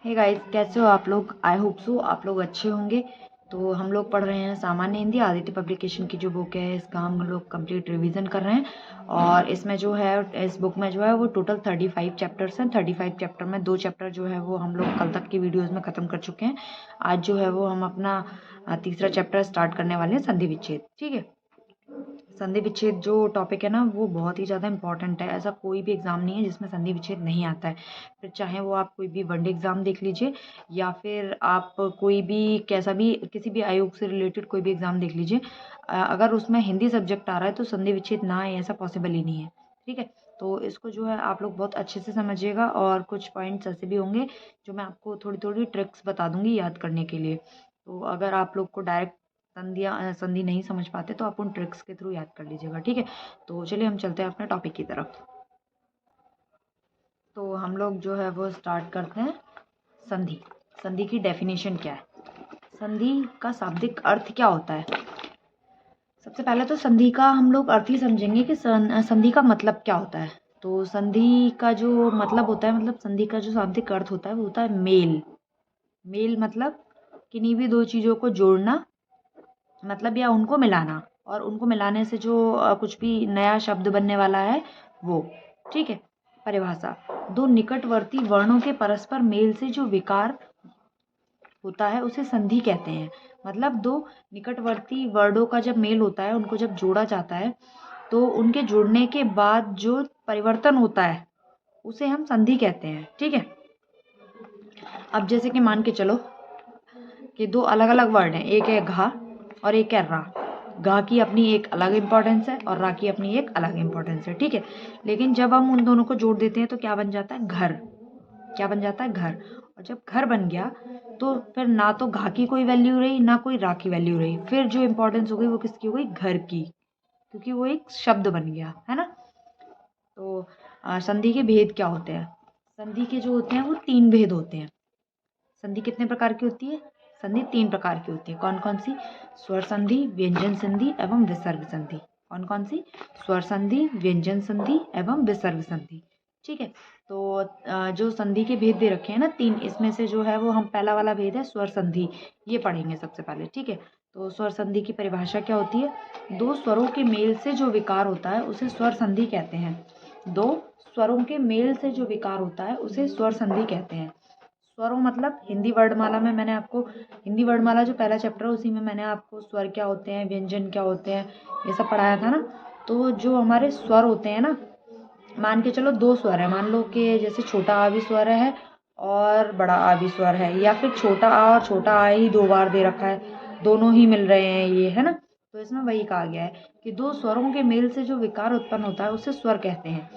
Hey guys, कैसे हो आप लोग। आई होप सो आप लोग अच्छे होंगे। तो हम लोग पढ़ रहे हैं सामान्य हिंदी आदित्य पब्लिकेशन की जो बुक है, इसका हम लोग कंप्लीट रिवीजन कर रहे हैं। और इसमें जो है, इस बुक में जो है वो टोटल 35 चैप्टर्स हैं। 35 चैप्टर में 2 चैप्टर जो है वो हम लोग कल तक की वीडियोज़ में ख़त्म कर चुके हैं। आज जो है वो हम अपना तीसरा चैप्टर स्टार्ट करने वाले हैं, संधि विच्छेद। ठीक है। संधि विच्छेद जो टॉपिक है ना, वो बहुत ही ज़्यादा इंपॉर्टेंट है। ऐसा कोई भी एग्ज़ाम नहीं है जिसमें संधि विच्छेद नहीं आता है। फिर चाहे वो आप कोई भी वनडे एग्ज़ाम देख लीजिए, या फिर आप कोई भी कैसा भी किसी भी आयोग से रिलेटेड कोई भी एग्ज़ाम देख लीजिए, अगर उसमें हिंदी सब्जेक्ट आ रहा है तो संधि विच्छेद ना आए ऐसा पॉसिबल ही नहीं है। ठीक है। तो इसको जो है आप लोग बहुत अच्छे से समझिएगा, और कुछ पॉइंट्स ऐसे भी होंगे जो मैं आपको थोड़ी थोड़ी ट्रिक्स बता दूंगी याद करने के लिए। तो अगर आप लोग को डायरेक्ट संधि नहीं समझ पाते तो आप उन ट्रिक्स के थ्रू याद कर लीजिएगा। ठीक है। तो चलिए हम चलते हैं अपने टॉपिक की तरफ। तो हम लोग जो है वो स्टार्ट करते हैं। संधि। संधि की डेफिनेशन क्या है, संधि का शाब्दिक अर्थ क्या होता है। सबसे पहले तो संधि का हम लोग अर्थ ही समझेंगे कि संधि का मतलब क्या होता है। तो संधि का जो मतलब होता है, मतलब संधि का जो शाब्दिक अर्थ होता है वो होता है मेल। मेल मतलब किन्हीं भी दो चीज़ों को जोड़ना, मतलब या उनको मिलाना, और उनको मिलाने से जो कुछ भी नया शब्द बनने वाला है वो। ठीक है। परिभाषा। दो निकटवर्ती वर्णों के परस्पर मेल से जो विकार होता है उसे संधि कहते हैं। मतलब दो निकटवर्ती वर्णों का जब मेल होता है, उनको जब जोड़ा जाता है, तो उनके जुड़ने के बाद जो परिवर्तन होता है उसे हम संधि कहते हैं। ठीक है। अब जैसे कि मान के चलो कि दो अलग अलग वर्ड हैं, एक है घा और एक है रा। घा की अपनी एक अलग इम्पोर्टेंस है और रा की अपनी एक अलग इम्पोर्टेंस है। ठीक है। लेकिन जब हम उन दोनों को जोड़ देते हैं तो क्या बन जाता है, घर। क्या बन जाता है, घर। और जब घर बन गया तो फिर ना तो घा की कोई वैल्यू रही ना कोई रा की वैल्यू रही, फिर जो इम्पोर्टेंस हो गई वो किसकी हो गई, घर की, क्योंकि वो एक शब्द बन गया है ना। तो संधि के भेद क्या होते हैं। संधि के जो होते हैं वो 3 भेद होते हैं। संधि कितने प्रकार की होती है, संधि 3 प्रकार की होती है। कौन कौन सी, स्वर संधि, व्यंजन संधि एवं विसर्ग संधि। कौन कौन सी, स्वर संधि, व्यंजन संधि एवं विसर्ग संधि। ठीक है। तो जो संधि के भेद दे रखे हैं ना 3, इसमें से जो है वो हम पहला वाला भेद है स्वर संधि, ये पढ़ेंगे सबसे पहले। ठीक है। तो स्वर संधि की परिभाषा क्या होती है, दो स्वरों के मेल से जो विकार होता है उसे स्वर संधि कहते हैं। दो स्वरों के मेल से जो विकार होता है उसे स्वर संधि कहते हैं। स्वरों मतलब हिंदी वर्णमाला में मैंने आपको, हिंदी वर्णमाला जो पहला चैप्टर है उसी में मैंने आपको स्वर क्या होते हैं, व्यंजन क्या होते हैं, ये सब पढ़ाया था ना। तो जो हमारे स्वर होते हैं ना, मान के चलो 2 स्वर है, मान लो कि जैसे छोटा आ भी स्वर है और बड़ा आ भी स्वर है, या फिर छोटा आ और छोटा आ ही 2 बार दे रखा है, दोनों ही मिल रहे हैं ये, है ना। तो इसमें वही कहा गया है कि दो स्वरों के मेल से जो विकार उत्पन्न होता है उसे स्वर कहते हैं।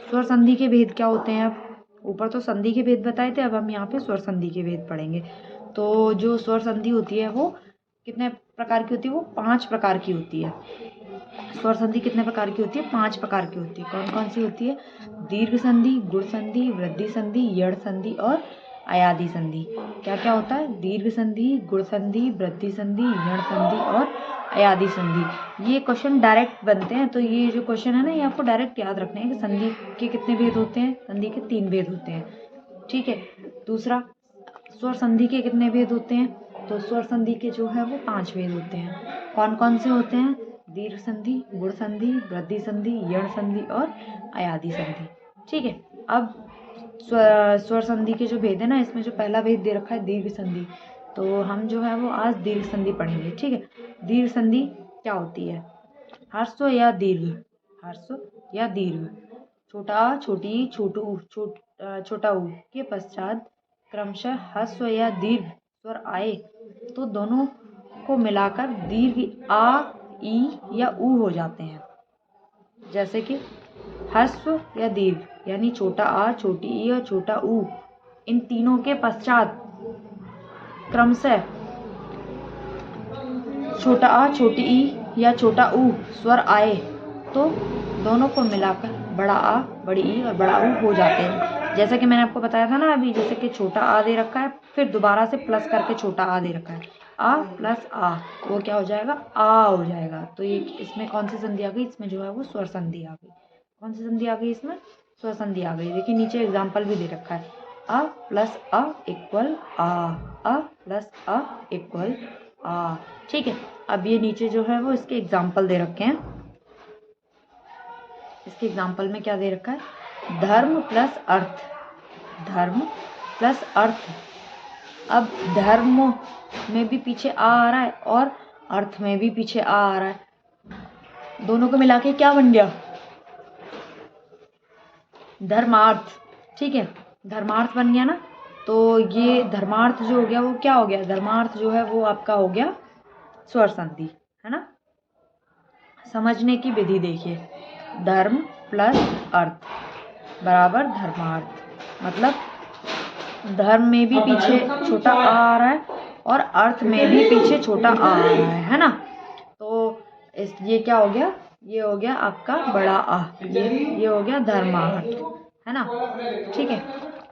स्वर संधि के भेद क्या होते हैं, अब ऊपर तो संधि के भेद बताए थे, अब हम यहाँ पे स्वर संधि के भेद पढ़ेंगे। तो जो स्वर संधि होती है वो कितने प्रकार की होती है, वो 5 प्रकार की होती है। स्वर संधि कितने प्रकार की होती है, 5 प्रकार की होती है। कौन कौन सी होती है, दीर्घ संधि, गुण संधि, वृद्धि संधि, यड़ संधि और अयादि संधि। क्या क्या होता है, दीर्घ संधि, गुण संधि, वृद्धि संधि, यड़ संधि और अयादि संधि। ये क्वेश्चन डायरेक्ट बनते हैं, तो ये जो क्वेश्चन है ना, ये आपको डायरेक्ट याद रखने हैं कि संधि के कितने भेद होते हैं, संधि के 3 भेद होते हैं। ठीक है। दूसरा, स्वर संधि के कितने भेद होते हैं, तो स्वर संधि के जो है वो 5 भेद होते हैं। कौन कौन से होते हैं, दीर्घ संधि, गुण संधि, वृद्धि संधि, यड़ संधि और अयादि संधि। ठीक है। अब स्वर संधि के जो भेद है ना, इसमें जो पहला भेद दे रखा है दीर्घ संधि, तो हम जो है वो आज दीर्घ संधि पढ़ेंगे। ठीक है। दीर्घ संधि क्या होती है, ह्रस्व या दीर्घ, ह्रस्व या दीर्घ, छोटा आ, छोटी ई, छोटा ऊ के पश्चात क्रमशः ह्रस्व या दीर्घ स्वर आए तो दोनों को मिलाकर दीर्घ आ, ई या ऊ हो जाते हैं। जैसे कि ह्रस्व या दीर्घ यानी छोटा आ, छोटी ई और छोटा ऊ, इन तीनों के पश्चात क्रमशः छोटा आ, छोटी ई या छोटा ऊ स्वर आए तो दोनों को मिलाकर बड़ा आ, बड़ी ई और बड़ा ऊ हो जाते हैं। जैसा कि मैंने आपको बताया था ना अभी, जैसे कि छोटा आ दे रखा है, फिर दोबारा से प्लस करके छोटा आ दे रखा है, आ प्लस आ, वो क्या हो जाएगा, आ हो जाएगा। तो ये इसमें कौन सी संधि आ गई, इसमें जो है वो स्वर संधि आ गई। कौन सी संधि आ गई इसमें, स्वर संधि आ गई। देखिए नीचे एग्जाम्पल भी दे रखा है, A plus A equal A, A plus A equal A. ठीक है, अब ये नीचे जो है वो इसके एग्जाम्पल दे रखे हैं। इसके एग्जाम्पल में क्या दे रखा है, धर्म प्लस अर्थ, धर्म प्लस अर्थ। अब धर्म में भी पीछे आ रहा है और अर्थ में भी पीछे आ रहा है, दोनों को मिला के क्या बन गया, धर्मार्थ। ठीक है, धर्मार्थ बन गया ना। तो ये धर्मार्थ जो हो गया वो क्या हो गया, धर्मार्थ जो है वो आपका हो गया स्वर संधि, है ना। समझने की विधि देखिए, धर्म प्लस अर्थ बराबर धर्मार्थ, मतलब धर्म में भी पीछे छोटा आ रहा है और अर्थ में भी पीछे छोटा आ रहा है ना। तो ये क्या हो गया, ये हो गया आपका बड़ा आ, ये हो गया धर्मार्थ, है ना। ठीक है,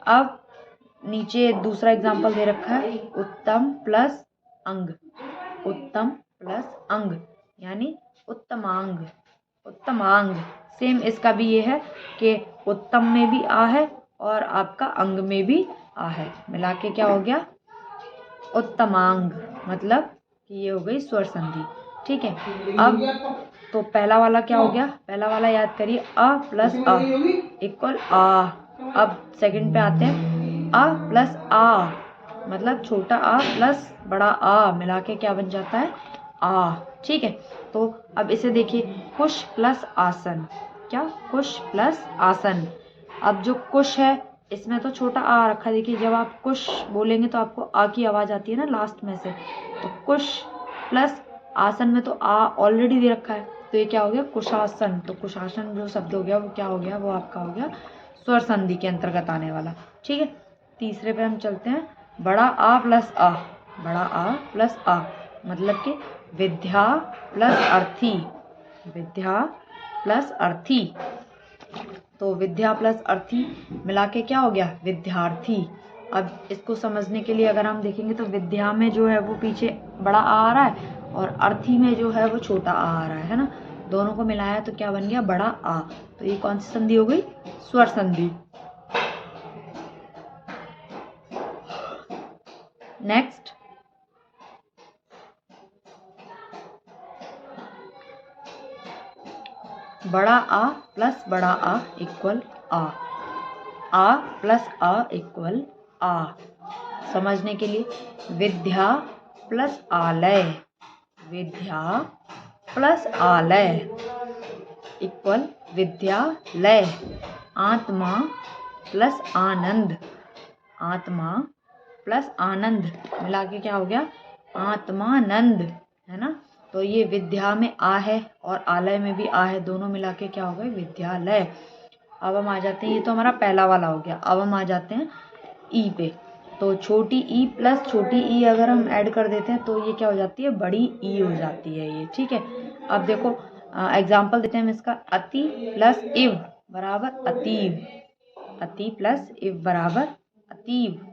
अब नीचे दूसरा एग्जाम्पल दे रखा है, उत्तम प्लस अंग, उत्तम प्लस अंग यानी उत्तमांग, उत्तमांग। सेम इसका भी ये है कि उत्तम में भी आ है और आपका अंग में भी आ है, मिला के क्या हो गया, उत्तमांग, मतलब कि ये हो गई स्वर संधि। ठीक है, अब तो पहला वाला क्या हो गया, पहला वाला याद करिए, अ प्लस अ इक्वल आ। अब सेकंड पे आते हैं, अ प्लस आ, मतलब छोटा आ प्लस बड़ा आ मिला के क्या बन जाता है, आ। ठीक है, तो अब इसे देखिए, कुश प्लस आसन, क्या, कुश प्लस आसन। अब जो कुश है इसमें तो छोटा आ रखा है, देखिए जब आप कुश बोलेंगे तो आपको आ की आवाज़ आती है ना लास्ट में से, तो कुश प्लस आसन में तो आ ऑलरेडी दे रखा है, तो ये क्या हो गया, कुशासन। तो कुशासन जो शब्द हो गया वो क्या हो गया, वो आपका हो गया स्वर संधि के अंतर्गत आने वाला। ठीक है, तीसरे पे हम चलते हैं, बड़ा आ प्लस आ, बड़ा आ प्लस आ, मतलब कि विद्या प्लस अर्थी, विद्या प्लस अर्थी। तो विद्या प्लस अर्थी मिला के क्या हो गया, विद्यार्थी। अब इसको समझने के लिए अगर हम देखेंगे तो विद्या में जो है वो पीछे बड़ा आ रहा है और अर्थी में जो है वो छोटा आ रहा है ना, दोनों को मिलाया तो क्या बन गया, बड़ा आ। तो ये कौन सी संधि हो गई, स्वर संधि। नेक्स्ट, बड़ा आ प्लस बड़ा आ इक्वल आ प्लस आ इक्वल आ। समझने के लिए, विद्या प्लस आलय, विद्या प्लस आलय इक्वल विद्यालय। आत्मा प्लस आनंद, आत्मा प्लस आनंद मिला के क्या हो गया, आत्मानंद, है ना। तो ये विद्या में आ है और आलय में भी आ है, दोनों मिला के क्या हो गए, विद्यालय। अब हम आ जाते हैं, ये तो हमारा पहला वाला हो गया। अब हम आ जाते हैं ई पे, तो छोटी ई प्लस छोटी ई अगर हम ऐड कर देते हैं तो ये क्या हो जाती है, बड़ी ई हो जाती है ये। ठीक है, अब देखो एग्जाम्पल देते हैं हम इसका, अति प्लस इव बराबर अतीव, अति प्लस इव बराबर अतीव।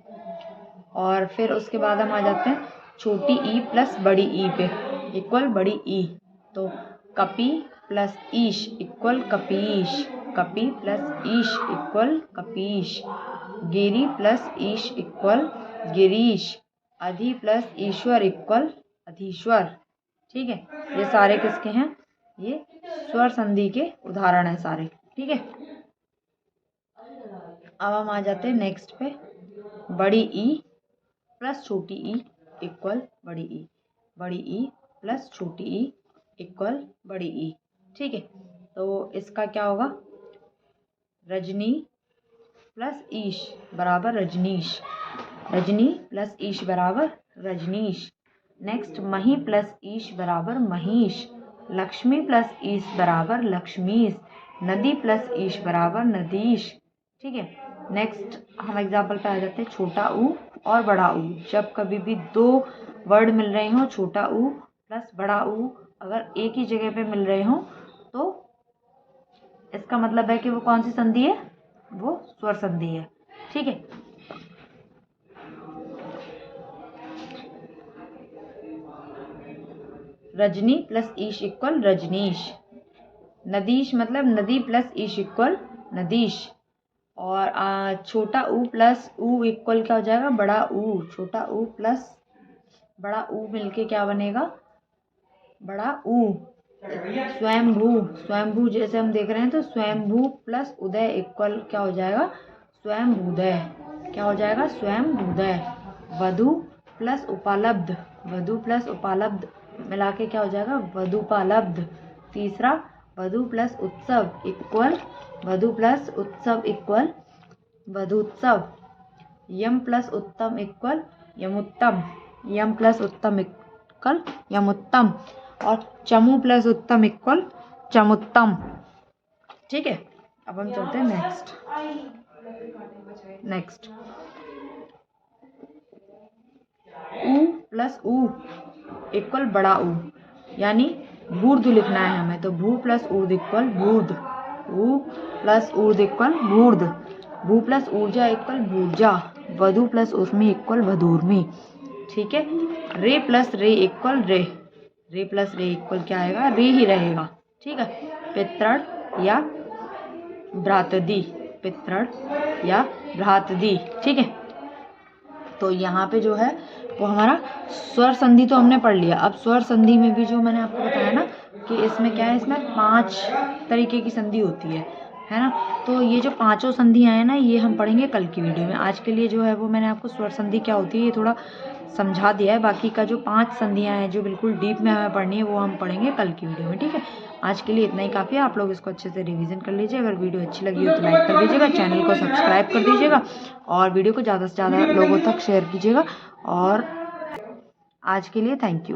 और फिर उसके बाद हम आ जाते हैं छोटी ई प्लस बड़ी ई पे इक्वल बड़ी ई, तो कपि प्लस ईश इक्वल कपीश, कपि प्लस ईश इक्वल कपीश। गिरि प्लस ईश इक्वल गिरीश। अधि प्लस ईश्वर इक्वल अधीश्वर। ठीक है, ये सारे किसके हैं, ये स्वर संधि के उदाहरण हैं सारे। ठीक है, अब हम आ जाते हैं नेक्स्ट पे, बड़ी ई प्लस छोटी ई इक्वल बड़ी ई, बड़ी ई प्लस छोटी ई इक्वल बड़ी ई। ठीक है, तो इसका क्या होगा, रजनी प्लस ईश बराबर रजनीश, रजनी प्लस ईश बराबर रजनीश। नेक्स्ट, मही प्लस ईश बराबर महीश। लक्ष्मी प्लस ईश बराबर लक्ष्मीश। नदी प्लस ईश बराबर नदीश। ठीक है, नेक्स्ट हम एग्जाम्पल पे आ जाते हैं, छोटा ऊ और बड़ा ऊ। जब कभी भी दो वर्ड मिल रहे हों, छोटा ऊ प्लस बड़ा ऊ अगर एक ही जगह पे मिल रहे हों तो इसका मतलब है कि वो कौन सी संधि है, वो स्वर संधि है। ठीक है, रजनी प्लस ईश इक्वल रजनीश। नदीश मतलब नदी प्लस ईश इक्वल नदीश। और छोटा ऊ प्लस ऊ इक्वल क्या हो जाएगा, बड़ा ऊ। छोटा ऊ प्लस बड़ा ऊ मिलके क्या बनेगा, बड़ा ऊ। स्वयंभू, स्वयंभू जैसे हम देख रहे हैं तो स्वयंभू प्लस उदय इक्वल क्या हो जाएगा, स्वयंभूदय। क्या हो जाएगा, स्वयंभूदय। वधु प्लस उपालब्ध, वधु प्लस उपालब्ध मिला के क्या हो जाएगा, वधुपालब्ध। तीसरा वधु प्लस उत्सव इक्वल, वधु प्लस उत्सव इक्वल वधुत्सव। यम प्लस उत्तम इक्वल यमुत्तम, यम प्लस उत्तम इक्वल यमुत्तम। और चमू प्लस उत्तम इक्वल चमुत्तम। ठीक है, अब हम चलते हैं नेक्स्ट। ऊ प्लस ऊ इक्वल बड़ा ऊ, यानी बूर्ध लिखना है हमें, तो भू प्लस ऊर्ध इक्वल बूर्ध। ऊ प्लस ऊर्ध इक्वल बूर्ध। भू प्लस ऊर्जा इक्वल भूर्जा। वधु प्लस उर्मी इक्वल वधूर्मी। ठीक है, रे प्लस रे इक्वल रे, रे प्लस रे इक्वल क्या आएगा, रे ही रहेगा। ठीक है, पितृण या भ्रातदी, पितृण या भ्रातदी। ठीक है, तो यहाँ पे जो है वो हमारा स्वर संधि तो हमने पढ़ लिया। अब स्वर संधि में भी जो मैंने आपको बताया ना कि इसमें क्या है, इसमें 5 तरीके की संधि होती है ना। तो ये जो 5 संधियाँ हैं ना, ये हम पढ़ेंगे कल की वीडियो में। आज के लिए जो है वो मैंने आपको स्वर संधि क्या होती है ये थोड़ा समझा दिया है। बाकी का जो 5 संधियाँ हैं जो बिल्कुल डीप में हमें पढ़नी है वो हम पढ़ेंगे कल की वीडियो में। ठीक है, आज के लिए इतना ही काफ़ी है। आप लोग इसको अच्छे से रिवीजन कर लीजिए। अगर वीडियो अच्छी लगी हो तो लाइक कर दीजिएगा, चैनल को सब्सक्राइब कर दीजिएगा और वीडियो को ज़्यादा से ज़्यादा लोगों तक शेयर कीजिएगा। और आज के लिए थैंक यू।